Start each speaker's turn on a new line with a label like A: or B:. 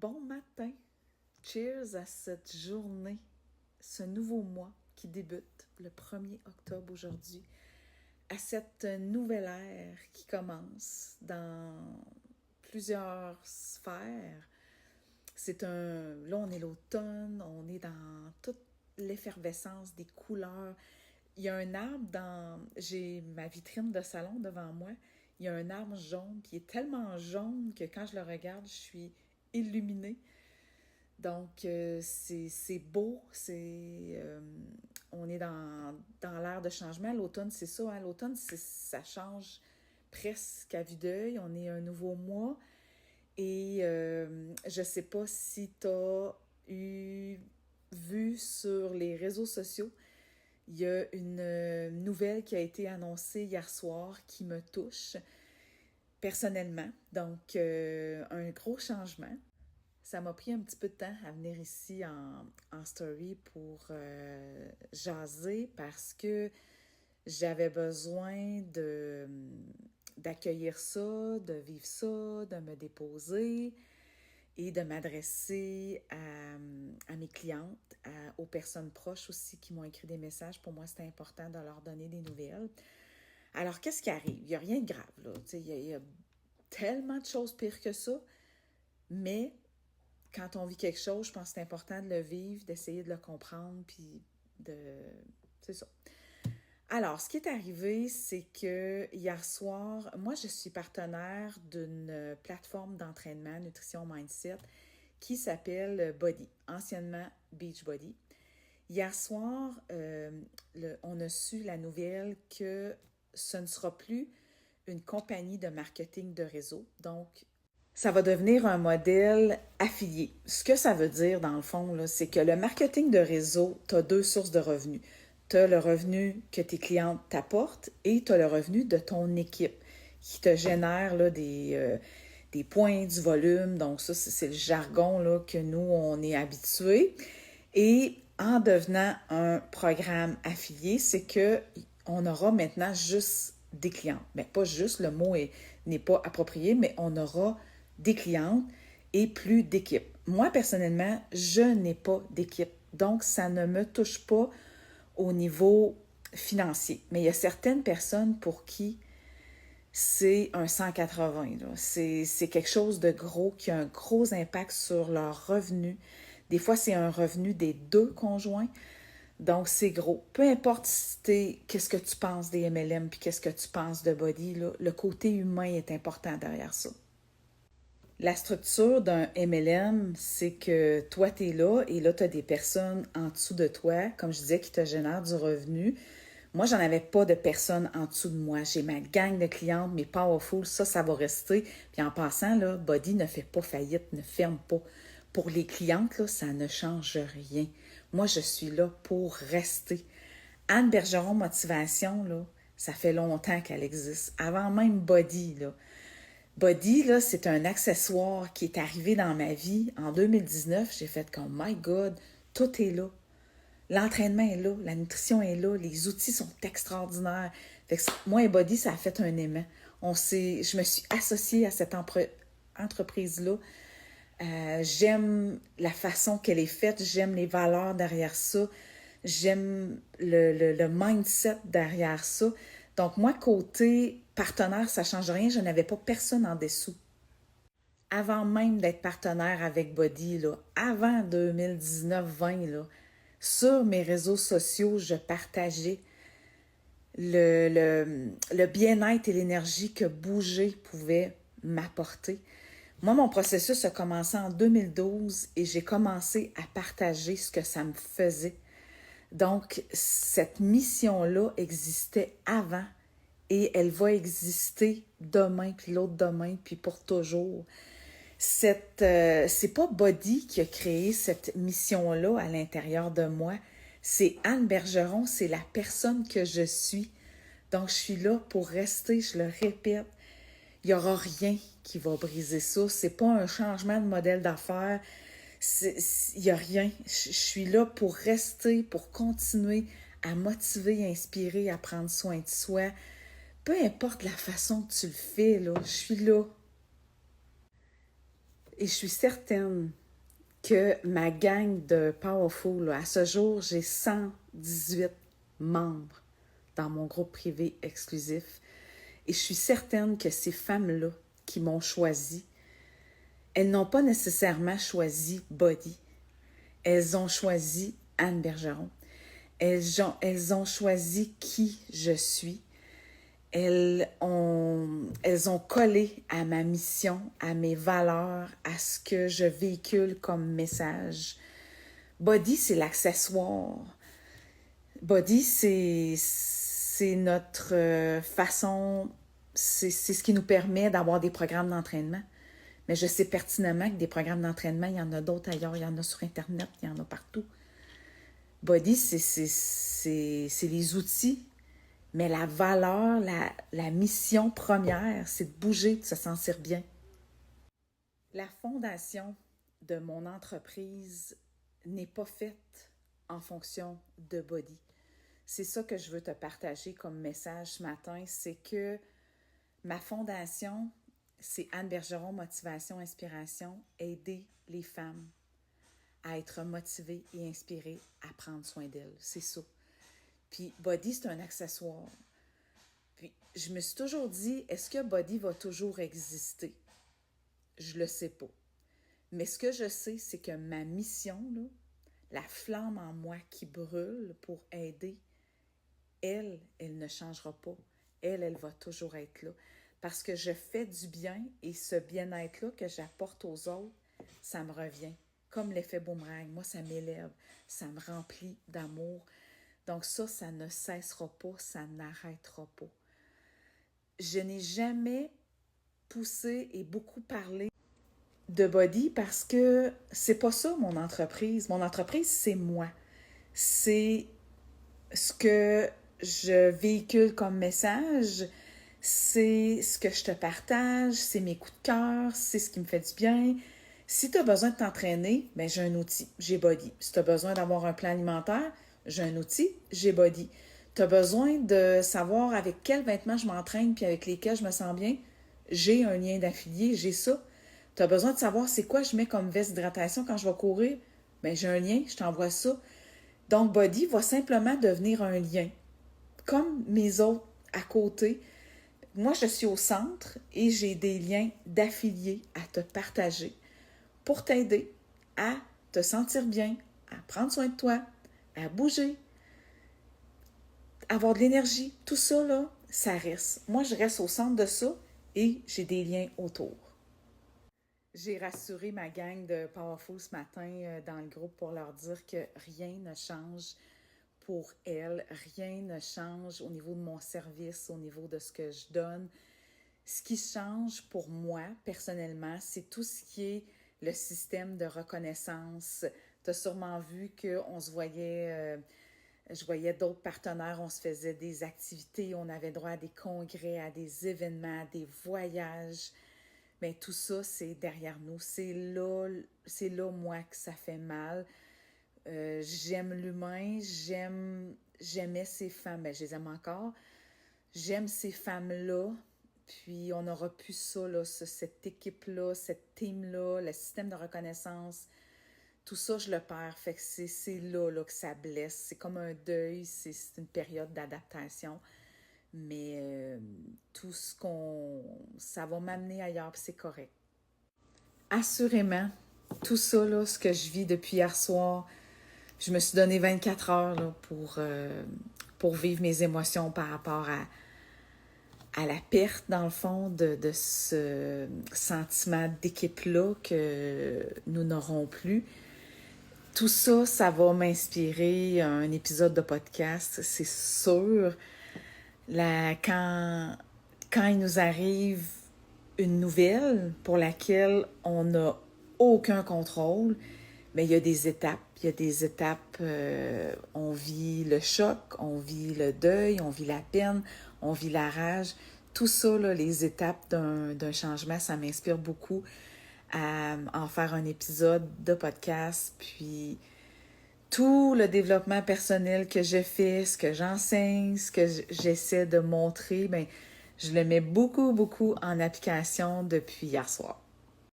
A: Bon matin! Cheers à cette journée, ce nouveau mois qui débute le 1er octobre aujourd'hui, à cette nouvelle ère qui commence dans plusieurs sphères. Là on est l'automne, on est dans toute l'effervescence des couleurs. Il y a un arbre j'ai ma vitrine de salon devant moi, il y a un arbre jaune, puis il est tellement jaune que quand je le regarde, je suis illuminée. Donc, c'est beau, on est dans l'ère de changement. L'automne, c'est ça, hein? L'automne, ça change presque à vue d'œil. On est un nouveau mois et je sais pas si tu as vu sur les réseaux sociaux, il y a une nouvelle qui a été annoncée hier soir qui me touche personnellement. Donc, un gros changement. Ça m'a pris un petit peu de temps à venir ici en story pour jaser parce que j'avais besoin d'accueillir ça, de vivre ça, de me déposer et de m'adresser à mes clientes, aux personnes proches aussi qui m'ont écrit des messages. Pour moi, c'était important de leur donner des nouvelles. Alors, qu'est-ce qui arrive? Il n'y a rien de grave, là. Il y a tellement de choses pires que ça, mais quand on vit quelque chose, je pense que c'est important de le vivre, d'essayer de le comprendre, puis c'est ça. Alors, ce qui est arrivé, c'est que hier soir, moi, je suis partenaire d'une plateforme d'entraînement, nutrition mindset, qui s'appelle Body, anciennement Beachbody. Hier soir, on a su la nouvelle que ce ne sera plus une compagnie de marketing de réseau. Donc, ça va devenir un modèle affilié. Ce que ça veut dire, dans le fond, là, c'est que le marketing de réseau, tu as deux sources de revenus. Tu as le revenu que tes clientes t'apportent et tu as le revenu de ton équipe qui te génère là, des points, du volume. Donc ça, c'est le jargon là, que nous, on est habitués. Et en devenant un programme affilié, c'est qu'on aura maintenant juste des clientes. Mais pas juste, le mot n'est pas approprié, mais on aura des clientes et plus d'équipe. Moi, personnellement, je n'ai pas d'équipe. Donc, ça ne me touche pas au niveau financier. Mais il y a certaines personnes pour qui c'est un 180. Là. C'est quelque chose de gros qui a un gros impact sur leur revenu. Des fois, c'est un revenu des deux conjoints. Donc, c'est gros. Peu importe qu'est-ce que tu penses des MLM puis qu'est-ce que tu penses de Body, là, le côté humain est important derrière ça. La structure d'un MLM, c'est que toi, tu es là et là, tu as des personnes en dessous de toi, comme je disais, qui te génèrent du revenu. Moi, j'en avais pas de personnes en dessous de moi. J'ai ma gang de clientes, mes powerful, ça va rester. Puis en passant, là, Body ne fait pas faillite, ne ferme pas. Pour les clientes, là, ça ne change rien. Moi, je suis là pour rester. Anne Bergeron Motivation, là, ça fait longtemps qu'elle existe. Avant même Body, là. Body, là, c'est un accessoire qui est arrivé dans ma vie. En 2019, j'ai fait comme, my God, tout est là. L'entraînement est là, la nutrition est là, les outils sont extraordinaires. Fait que moi et Body, ça a fait un aimant. Je me suis associée à cette entreprise-là. J'aime la façon qu'elle est faite, j'aime les valeurs derrière ça, j'aime le mindset derrière ça. Donc moi, côté partenaire, ça ne change rien, je n'avais pas personne en dessous. Avant même d'être partenaire avec Body, là, avant 2019-20, là, sur mes réseaux sociaux, je partageais le bien-être et l'énergie que bouger pouvait m'apporter. Moi, mon processus a commencé en 2012 et j'ai commencé à partager ce que ça me faisait. Donc, cette mission-là existait avant et elle va exister demain, puis l'autre demain, puis pour toujours. C'est pas Body qui a créé cette mission-là à l'intérieur de moi. C'est Anne Bergeron, c'est la personne que je suis. Donc, je suis là pour rester, je le répète. Il n'y aura rien qui va briser ça. C'est pas un changement de modèle d'affaires. Il n'y a rien. Je suis là pour rester, pour continuer à motiver, inspirer, à prendre soin de soi. Peu importe la façon que tu le fais, là, je suis là. Et je suis certaine que ma gang de Powerful, là, à ce jour, j'ai 118 membres dans mon groupe privé exclusif. Et je suis certaine que ces femmes-là qui m'ont choisi, elles n'ont pas nécessairement choisi Body. Elles ont choisi Anne Bergeron. Elles ont choisi qui je suis. Elles ont collé à ma mission, à mes valeurs, à ce que je véhicule comme message. Body, c'est l'accessoire. Body, c'est notre façon, c'est ce qui nous permet d'avoir des programmes d'entraînement. Mais je sais pertinemment que des programmes d'entraînement, il y en a d'autres ailleurs, il y en a sur Internet, il y en a partout. Body, c'est les outils. Mais la valeur, la mission première, c'est de bouger, de se sentir bien. La fondation de mon entreprise n'est pas faite en fonction de Body. C'est ça que je veux te partager comme message ce matin, c'est que ma fondation, c'est Anne Bergeron, Motivation, Inspiration, aider les femmes à être motivées et inspirées à prendre soin d'elles. C'est ça. Puis Body, c'est un accessoire. Puis je me suis toujours dit, est-ce que Body va toujours exister? Je le sais pas. Mais ce que je sais, c'est que ma mission, là, la flamme en moi qui brûle pour aider, elle ne changera pas. Elle va toujours être là. Parce que je fais du bien et ce bien-être-là que j'apporte aux autres, ça me revient. Comme l'effet boomerang. Moi, ça m'élève, ça me remplit d'amour. Donc ça ne cessera pas, ça n'arrêtera pas. Je n'ai jamais poussé et beaucoup parlé de Body parce que c'est pas ça mon entreprise. Mon entreprise, c'est moi. C'est ce que je véhicule comme message, c'est ce que je te partage, c'est mes coups de cœur, c'est ce qui me fait du bien. Si tu as besoin de t'entraîner, bien, j'ai un outil, j'ai Body. Si tu as besoin d'avoir un plan alimentaire, j'ai un outil, j'ai Body. Tu as besoin de savoir avec quels vêtements je m'entraîne puis avec lesquels je me sens bien, j'ai un lien d'affilié, j'ai ça. Tu as besoin de savoir c'est quoi je mets comme veste d'hydratation quand je vais courir, bien, j'ai un lien, je t'envoie ça. Donc, Body va simplement devenir un lien, comme mes autres à côté. Moi, je suis au centre et j'ai des liens d'affiliés à te partager pour t'aider à te sentir bien, à prendre soin de toi, à bouger, avoir de l'énergie. Tout ça, là, ça reste. Moi, je reste au centre de ça et j'ai des liens autour. J'ai rassuré ma gang de Powerful ce matin dans le groupe pour leur dire que rien ne change pour elles, rien ne change au niveau de mon service, au niveau de ce que je donne. Ce qui change pour moi, personnellement, c'est tout ce qui est le système de reconnaissance. Tu as sûrement vu qu'on se voyait, je voyais d'autres partenaires, on se faisait des activités, on avait droit à des congrès, à des événements, à des voyages. Bien, tout ça, c'est derrière nous. C'est là, moi, que ça fait mal. J'aime l'humain, j'aimais ces femmes, ben, je les aime encore. J'aime ces femmes-là, puis on n'aura plus ça, là, cette équipe-là, cette team-là, le système de reconnaissance. Tout ça, je le perds. Fait que c'est là que ça blesse. C'est comme un deuil, c'est une période d'adaptation. Mais tout ce ça va m'amener ailleurs, puis c'est correct. Assurément, tout ça, là, ce que je vis depuis hier soir, je me suis donné 24 heures là, pour vivre mes émotions par rapport à la perte, dans le fond, de ce sentiment d'équipe-là que nous n'aurons plus. Tout ça, ça va m'inspirer un épisode de podcast, c'est sûr. Quand il nous arrive une nouvelle pour laquelle on n'a aucun contrôle, mais il y a des étapes. Il y a des étapes, on vit le choc, on vit le deuil, on vit la peine, on vit la rage. Tout ça, là, les étapes d'un changement, ça m'inspire beaucoup à en faire un épisode de podcast. Puis tout le développement personnel que je fais, ce que j'enseigne, ce que j'essaie de montrer, bien, je le mets beaucoup, beaucoup en application depuis hier soir.